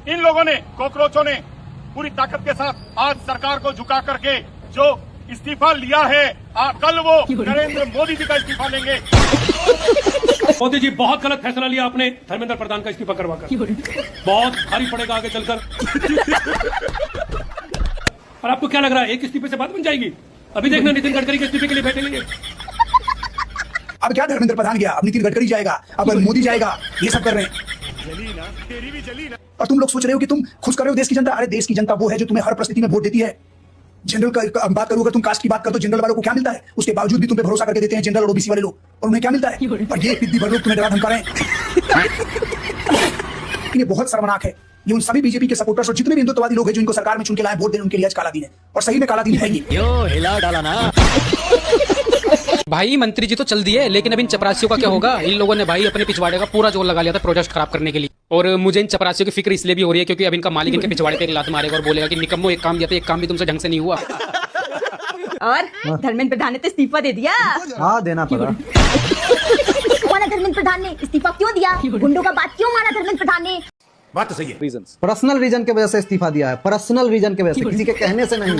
इन लोगों ने, कॉकरोचों ने पूरी ताकत के साथ आज सरकार को झुका करके जो इस्तीफा लिया है, कल वो नरेंद्र मोदी जी का इस्तीफा लेंगे। मोदी जी, बहुत गलत फैसला लिया आपने धर्मेंद्र प्रधान का इस्तीफा करवाकर। बहुत भारी पड़ेगा आगे चलकर। और आपको क्या लग रहा है, एक इस्तीफे से बात बन जाएगी? अभी देखना नितिन गडकरी के इस्तीफे के लिए बैठेंगे। अब क्या धर्मेंद्र प्रधान गया, अब नितिन गडकरी जाएगा, अब मोदी जाएगा, ये सब कर रहे हैं। जली ना, तेरी भी जली ना। और तुम लोग सोच रहे हो कि तुम खुश कर रहे हो देश की जनता। अरे देश की जनता वो है जो तुम्हें हर परिस्थिति में वोट देती है। जनरल का बात करूं, अगर तुम कास्ट की बात कर तो जनरल वालों को क्या मिलता है? उसके बावजूद भी तुम पे भरोसा करके देते हैं जनरल और ओबीसी वाले लोग, और उन्हें क्या मिलता है? और ये पिद्दी भर लोग तुम्हें डरा धमका रहे हैं। ये बहुत शर्मनाक है। ये उन सभी बीजेपी के सपोर्टर्स और जितने भी हिंदुत्ववादी लोग हैं जो इनको सरकार में चुन के लाए वोट देने, उनके लिए आज काला दिन है। और सही में काला दिन है ये। हिला डाला ना भाई। मंत्री जी तो चल दिए, लेकिन अब इन चपरासियों का क्या होगा? इन लोगों ने भाई अपने पिछवाड़े का पूरा जोर लगा लिया था प्रोजेक्ट खराब करने के लिए। और मुझे इन चपरासियों की फिक्र इसलिए भी हो रही है क्योंकि अब इनका मालिक इनके पिछवाड़े पे एक लात मारेगा और बोलेगा कि निकम्मो, एक काम दिया था, एक काम भी तुमसे ढंग से नहीं हुआ। और धर्मेंद्र प्रधान ने तो इस्तीफा दे दिया। हाँ, देना पड़ा। माना धर्मेंद्र प्रधान ने इस्तीफा क्यों दिया? गुंडों का बात क्यों माना धर्मेंद्र प्रधान ने? बात तो सही है। रीजंस, पर्सनल रीजन के वजह से इस्तीफा दिया है, पर्सनल रीजन के वजह से, किसी के कहने से नहीं।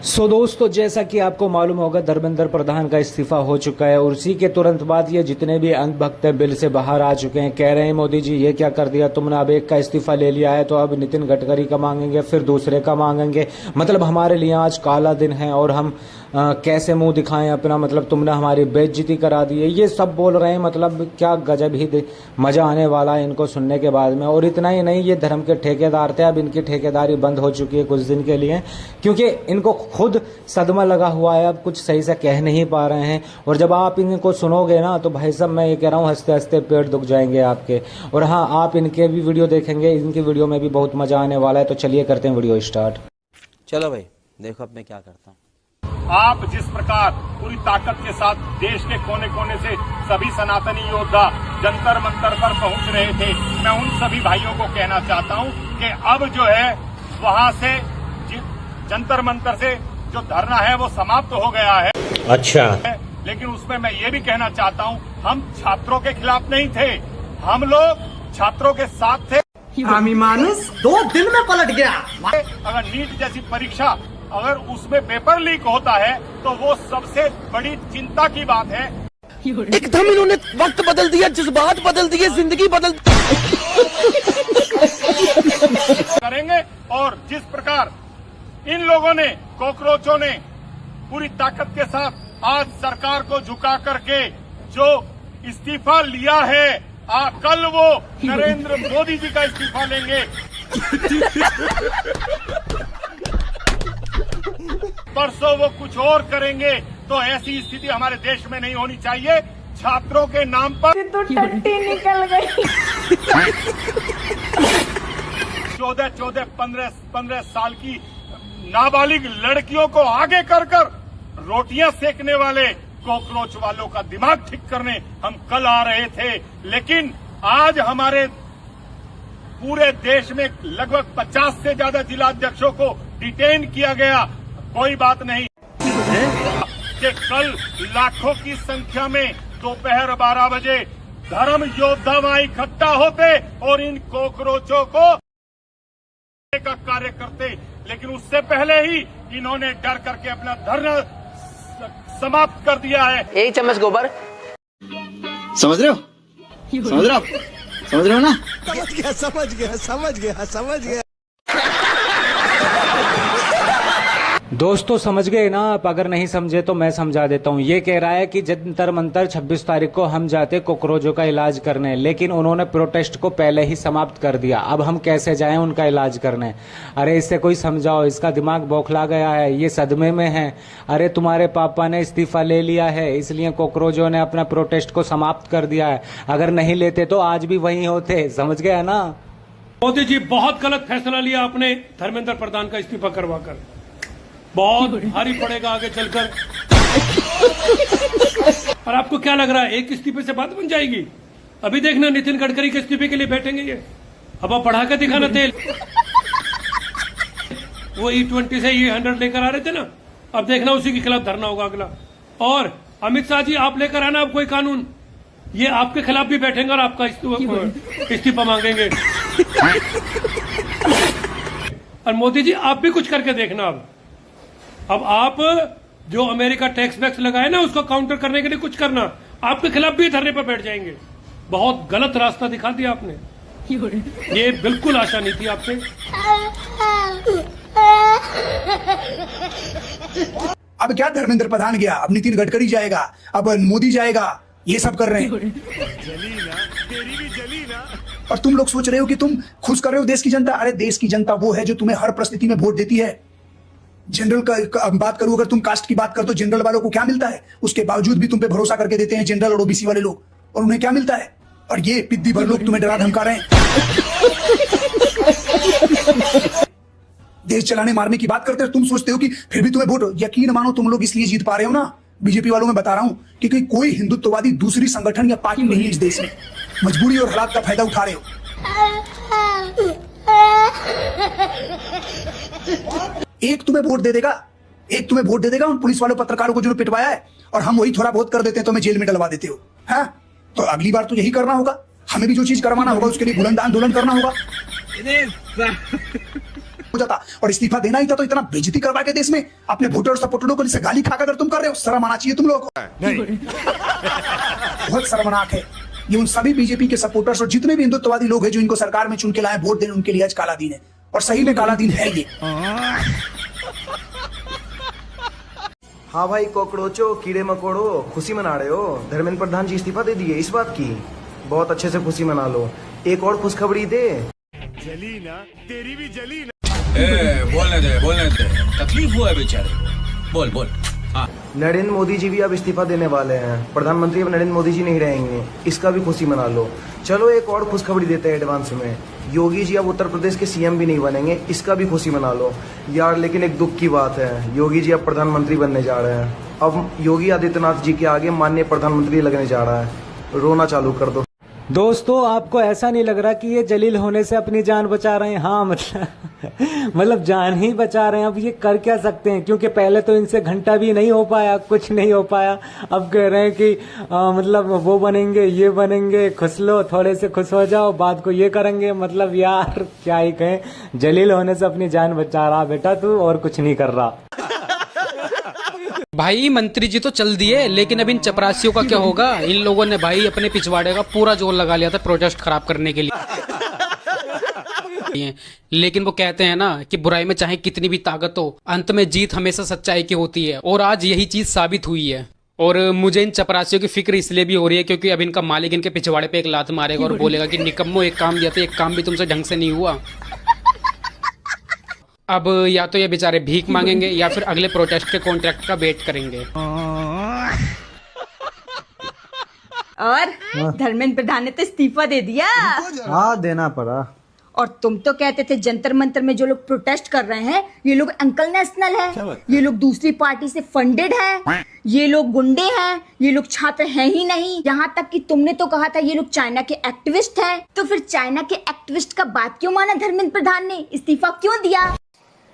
सो दोस्तों, जैसा कि आपको मालूम होगा धर्मेंद्र प्रधान का इस्तीफा हो चुका है और उसी के तुरंत बाद ये जितने भी अंधभक्त बिल से बाहर आ चुके हैं, कह रहे हैं मोदी जी ये क्या कर दिया तुमने, अब एक का इस्तीफा ले लिया है तो अब नितिन गडकरी का मांगेंगे, फिर दूसरे का मांगेंगे। मतलब हमारे लिए आज काला दिन है और हम कैसे मुंह दिखाएं अपना, मतलब तुमने हमारी बेइज्जती करा दी है, ये सब बोल रहे हैं। मतलब क्या गजब ही मजा आने वाला है इनको सुनने के बाद में। और इतना ही नहीं, ये धर्म के ठेकेदार थे, अब इनकी ठेकेदारी बंद हो चुकी है कुछ दिन के लिए, क्योंकि इनको खुद सदमा लगा हुआ है, अब कुछ सही से कह नहीं पा रहे हैं। और जब आप इनको सुनोगे ना तो भाई साहब मैं ये कह रहा हूँ हंसते हंसते पेट दुख जाएंगे आपके। और हाँ, आप इनके भी वीडियो देखेंगे, इनकी वीडियो में भी बहुत मजा आने वाला है। तो चलिए करते हैं वीडियो स्टार्ट। चलो भाई देखो अब मैं क्या करता हूँ। आप जिस प्रकार पूरी ताकत के साथ देश के कोने कोने से सभी सनातनी योद्धा जंतर मंतर पर पहुंच रहे थे, मैं उन सभी भाइयों को कहना चाहता हूं कि अब जो है वहां से जंतर मंतर से जो धरना है वो समाप्त हो गया है। अच्छा, लेकिन उसमें मैं ये भी कहना चाहता हूं, हम छात्रों के खिलाफ नहीं थे, हम लोग छात्रों के साथ थे। आमी मानुस 2 दिन में पलट गया। अगर नीट जैसी परीक्षा, अगर उसमें पेपर लीक होता है तो वो सबसे बड़ी चिंता की बात है। एकदम इन्होंने वक्त बदल दिया, जज्बात बदल दिए, जिंदगी बदल करेंगे। और जिस प्रकार इन लोगों ने, कॉकरोचों ने पूरी ताकत के साथ आज सरकार को झुका करके जो इस्तीफा लिया है, कल वो नरेंद्र मोदी जी का इस्तीफा लेंगे। परसों वो कुछ और करेंगे। तो ऐसी स्थिति हमारे देश में नहीं होनी चाहिए। छात्रों के नाम पर तो टट्टी निकल गई। 14, 15 साल की नाबालिग लड़कियों को आगे कर रोटियां सेकने वाले कॉकरोच वालों का दिमाग ठीक करने हम कल आ रहे थे। लेकिन आज हमारे पूरे देश में लगभग 50 से ज्यादा जिलाध्यक्षों को डिटेन किया गया। कोई बात नहीं कि कल लाखों की संख्या में दोपहर 12 बजे धर्म योद्धा वहां इकट्ठा होते और इन कॉकरोचों को का कार्य करते, लेकिन उससे पहले ही इन्होंने डर करके अपना धरना समाप्त कर दिया है। 1 चम्मच गोबर। समझ रहे हो? समझ रहे हो? समझ रहे हो ना? समझ गया। दोस्तों समझ गए ना आप? अगर नहीं समझे तो मैं समझा देता हूँ। ये कह रहा है कि जंतर मंतर 26 तारीख को हम जाते कॉकरोचों का इलाज करने, लेकिन उन्होंने प्रोटेस्ट को पहले ही समाप्त कर दिया। अब हम कैसे जाएं उनका इलाज करने? अरे इससे कोई समझाओ, इसका दिमाग बौखला गया है, ये सदमे में है। अरे तुम्हारे पापा ने इस्तीफा ले लिया है, इसलिए कॉकरोचों ने अपना प्रोटेस्ट को समाप्त कर दिया है। अगर नहीं लेते तो आज भी वहीं होते। समझ गया ना? मोदी जी, बहुत गलत फैसला लिया आपने धर्मेंद्र प्रधान का इस्तीफा करवाकर। बहुत भारी पड़ेगा आगे चलकर। और आपको क्या लग रहा है, एक इस्तीफे से बात बन जाएगी? अभी देखना नितिन गडकरी के इस्तीफे के लिए बैठेंगे ये। अब आप बढ़ा कर दिखाना तेल। वो E20 से E100 लेकर आ रहे थे ना, अब देखना उसी के खिलाफ धरना होगा अगला। और अमित शाह जी, आप लेकर आना अब कोई कानून ये आपके खिलाफ भी बैठेंगे और आपका इस्तीफा मांगेंगे। और मोदी जी आप भी कुछ करके देखना। अब आप जो अमेरिका टैक्स वैक्स लगाए ना उसको काउंटर करने के लिए कुछ करना। आपके खिलाफ भी धरने पर बैठ जाएंगे। बहुत गलत रास्ता दिखा दिया आपने। ये बिल्कुल आशा नहीं थी आपसे। अब क्या धर्मेंद्र प्रधान गया, अब नितिन गडकरी जाएगा, अब मोदी जाएगा, ये सब कर रहे हैं। और तुम लोग सोच रहे हो कि तुम खुश कर रहे हो देश की जनता। अरे देश की जनता वो है जो तुम्हें हर परिस्थिति में वोट देती है। जनरल का बात करूं, अगर तुम कास्ट की बात कर तो जनरल वालों को क्या मिलता है, उसके बावजूद भी तुम पे भरोसा करके देते हैं जनरल और ओबीसी वाले लोग, और उन्हें क्या मिलता है। और ये पिद्दी भर लोग तुम्हें डरा धमका रहे हैं। देश चलाने मारने की बात करते हो, तुम सोचते हो कि फिर भी तुम्हें वोट। यकीन मानो तुम लोग इसलिए जीत पा रहे हो ना, बीजेपी वालों में बता रहा हूं, क्योंकि कोई हिंदुत्ववादी दूसरी संगठन या पार्टी नहीं है इस देश में। मजबूरी और हालात का फायदा उठा रहे हो। एक तुम्हें वोट दे देगा उन पुलिस वालों पत्रकारों को जो पिटवाया है, और हम वही थोड़ा बहुत कर देते हैं तो हमें जेल में डलवा देते हो। हाँ, तो अगली बार तो यही करना होगा। हमें भी जो चीज करवाना होगा उसके लिए बुलंद आंदोलन करना होगा। हो जाता और इस्तीफा देना ही था तो इतना बेइज्जती करवा के देश में अपने वोटर सपोर्टरों को गाली खाकर अगर तुम कर रहे हो, शर्म आना चाहिए तुम लोगों को। बहुत शर्मनाक है ये उन सभी बीजेपी के सपोर्टर्स और जितने भी हिंदुत्ववादी लोग हैं जो इनको सरकार में चुन के लाए वोट देने, उनके लिए आज काला दिन है। और सही में काला दिन है ये। हाँ भाई कॉकरोचो, कीड़े मकोड़ो, खुशी मना रहे हो। धर्मेंद्र प्रधान जी इस्तीफा दे दिए, इस बात की बहुत अच्छे से खुशी मना लो। एक और खुशखबरी दे। जली ना, तेरी भी जली ना। बोलने दे, तकलीफ हुआ है बेचारे। बोल। हाँ। नरेंद्र मोदी जी भी अब इस्तीफा देने वाले हैं। प्रधानमंत्री अब नरेंद्र मोदी जी नहीं रहेंगे, इसका भी खुशी मना लो। चलो एक और खुशखबरी देते हैं एडवांस में। योगी जी अब उत्तर प्रदेश के सीएम भी नहीं बनेंगे, इसका भी खुशी मना लो यार। लेकिन एक दुख की बात है, योगी जी अब प्रधानमंत्री बनने जा रहे हैं। अब योगी आदित्यनाथ जी के आगे माननीय प्रधानमंत्री लगने जा रहा है। रोना चालू कर दो। दोस्तों आपको ऐसा नहीं लग रहा कि ये जलील होने से अपनी जान बचा रहे हैं? हाँ मतलब जान ही बचा रहे हैं। अब ये कर क्या सकते हैं, क्योंकि पहले तो इनसे घंटा भी नहीं हो पाया, कुछ नहीं हो पाया। अब कह रहे हैं कि मतलब वो बनेंगे, ये बनेंगे, खुश लो, थोड़े से खुश हो जाओ, बात को ये करेंगे। मतलब यार क्या ही कहें, जलील होने से अपनी जान बचा रहा बेटा तू, और कुछ नहीं कर रहा। भाई मंत्री जी तो चल दिए, लेकिन अब इन चपरासियों का क्या होगा। इन लोगों ने भाई अपने पिछवाड़े का पूरा जोर लगा लिया था प्रोटेस्ट खराब करने के लिए। लेकिन वो कहते हैं ना कि बुराई में चाहे कितनी भी ताकत हो, अंत में जीत हमेशा सच्चाई की होती है। और आज यही चीज साबित हुई है। और मुझे इन चपरासियों की फिक्र इसलिए भी हो रही है क्योंकि अब इनका मालिक इनके पिछवाड़े पे एक लात मारेगा और बोलेगा कि निकम्मो, एक काम दिया था, एक काम भी तुमसे ढंग से नहीं हुआ। अब या तो ये बेचारे भीख मांगेंगे या फिर अगले प्रोटेस्ट के कॉन्ट्रैक्ट का वेट करेंगे। और धर्मेंद्र प्रधान ने तो इस्तीफा दे दिया। हाँ देना पड़ा। और तुम तो कहते थे जंतर मंतर में जो लोग प्रोटेस्ट कर रहे हैं ये लोग अंकल नेशनल है, ये लोग दूसरी पार्टी से फंडेड है, ये लोग गुंडे हैं, ये लोग छात्र हैं ही नहीं। यहाँ तक कि तुमने तो कहा था ये लोग चाइना के एक्टिविस्ट हैं। तो फिर चाइना के एक्टिविस्ट का बात क्यों माना धर्मेंद्र प्रधान ने, इस्तीफा क्यों दिया?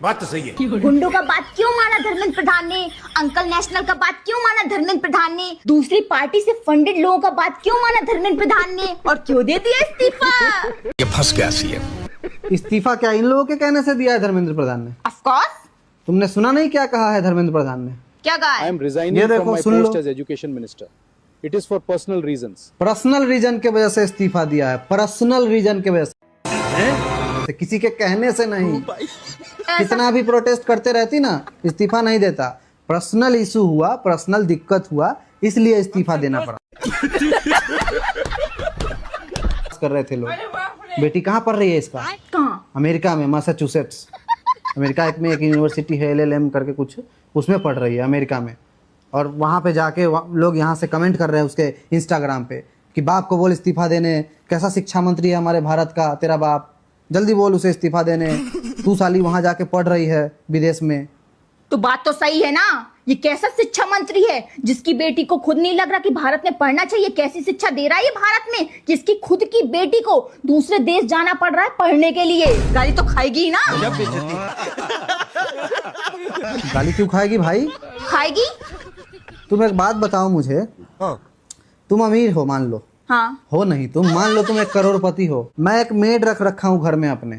बात तो सही है। गुंडों का बात क्यों माना धर्मेंद्र प्रधान ने, अंकल नेशनल का बात क्यों माना धर्मेंद्र प्रधान ने, दूसरी पार्टी से फंडेड लोगों का बात क्यों माना धर्मेंद्र प्रधान ने, और क्यों दे दिया इस्तीफा? ये फंस गया सीएम। इस्तीफा क्या इन लोगों के कहने से दिया है धर्मेंद्र प्रधान ने? Of course. तुमने सुना नहीं क्या कहा है धर्मेंद्र प्रधान ने? क्या कहा है? ये देखो सुन लो। Education minister, it is for personal reasons. Personal reason के वजह से इस्तीफा दिया है, पर्सनल रीजन के वजह से, किसी के कहने से नहीं। कितना भी प्रोटेस्ट करते रहती ना, इस्तीफा नहीं देता। पर्सनल इशू हुआ, पर्सनल दिक्कत हुआ, इसलिए इस्तीफा देना पड़ा। कर रहे थे लोग। बेटी कहाँ पढ़ रही है इसका? कहाँ? अमेरिका में, मैसाचुसेट्स। अमेरिका में एक यूनिवर्सिटी है LLM करके कुछ, उसमें पढ़ रही है अमेरिका में। और वहाँ पे जाके लोग यहाँ से कमेंट कर रहे हैं उसके इंस्टाग्राम पे कि बाप को बोल इस्तीफा देने, कैसा शिक्षा मंत्री है हमारे भारत का तेरा बाप, जल्दी बोल उसे इस्तीफा देने, तू साली वहाँ जाके पढ़ रही है विदेश में। तो बात तो सही है ना, ये कैसा शिक्षा मंत्री है जिसकी बेटी को खुद नहीं लग रहा कि भारत में पढ़ना चाहिए। कैसी शिक्षा दे रहा है ये भारत में कि इसकी खुद की बेटी को दूसरे देश जाना पड़ रहा है पढ़ने के लिए। गाली तो खाएगी ही ना। गाली क्यों खाएगी भाई? खाएगी। तुम एक बात बताओ मुझे, तुम अमीर हो मान लो, हाँ। हो नहीं तुम, मान लो तुम एक करोड़पति हो, मैं एक मेड रख रखा हूँ घर में अपने,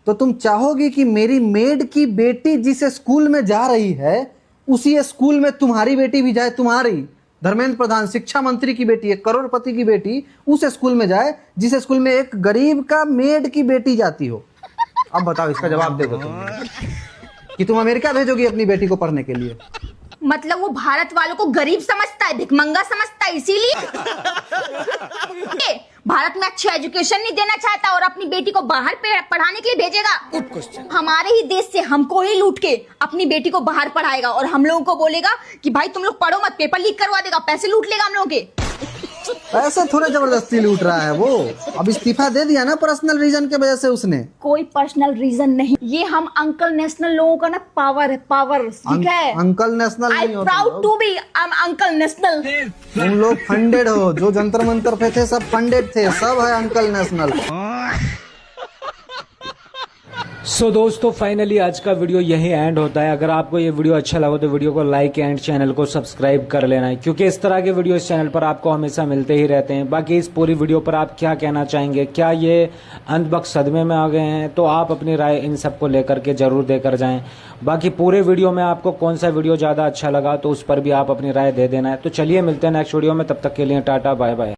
तो तुम चाहोगी कि मेरी मेड की बेटी जिस स्कूल में जा रही है उसी स्कूल में तुम्हारी बेटी भी जाए? तुम्हारी धर्मेंद्र प्रधान शिक्षा मंत्री की बेटी, एक करोड़पति की बेटी उस स्कूल में जाए जिस स्कूल में एक गरीब का मेड की बेटी जाती हो? अब बताओ, इसका जवाब दे दो तुम कि तुम अमेरिका भेजोगी अपनी बेटी को पढ़ने के लिए? मतलब वो भारत वालों को गरीब समझता है, भिखमंगा समझता है, इसीलिए भारत में अच्छी एजुकेशन नहीं देना चाहता और अपनी बेटी को बाहर पढ़ाने के लिए भेजेगा। हमारे ही देश से हमको ही लूट के अपनी बेटी को बाहर पढ़ाएगा और हम लोगों को बोलेगा कि भाई तुम लोग पढ़ो मत, पेपर लीक करवा देगा, पैसे लूट लेगा हम लोगों के। पैसे थोड़े जबरदस्ती लूट रहा है वो, अब इस्तीफा दे दिया ना पर्सनल रीजन के वजह से उसने। कोई पर्सनल रीजन नहीं, ये हम अंकल नेशनल लोगों का ना पावर है, पावर, ठीक है? अंकल नेशनल नहीं होता, proud to be uncle national. तुम लोग फंडेड हो, जो जंतर मंतर पे थे सब फंडेड थे, सब है अंकल नेशनल। सो दोस्तों फाइनली आज का वीडियो यही एंड होता है। अगर आपको ये वीडियो अच्छा लगा तो वीडियो को लाइक एंड चैनल को सब्सक्राइब कर लेना है, क्योंकि इस तरह के वीडियो इस चैनल पर आपको हमेशा मिलते ही रहते हैं। बाकी इस पूरी वीडियो पर आप क्या कहना चाहेंगे, क्या ये अंधभक्त सदमे में आ गए हैं? तो आप अपनी राय इन सब को लेकर के जरूर देकर जाएं। बाकी पूरे वीडियो में आपको कौन सा वीडियो ज़्यादा अच्छा लगा तो उस पर भी आप अपनी राय दे देना है। तो चलिए मिलते हैं नेक्स्ट वीडियो में, तब तक के लिए टाटा बाय बाय।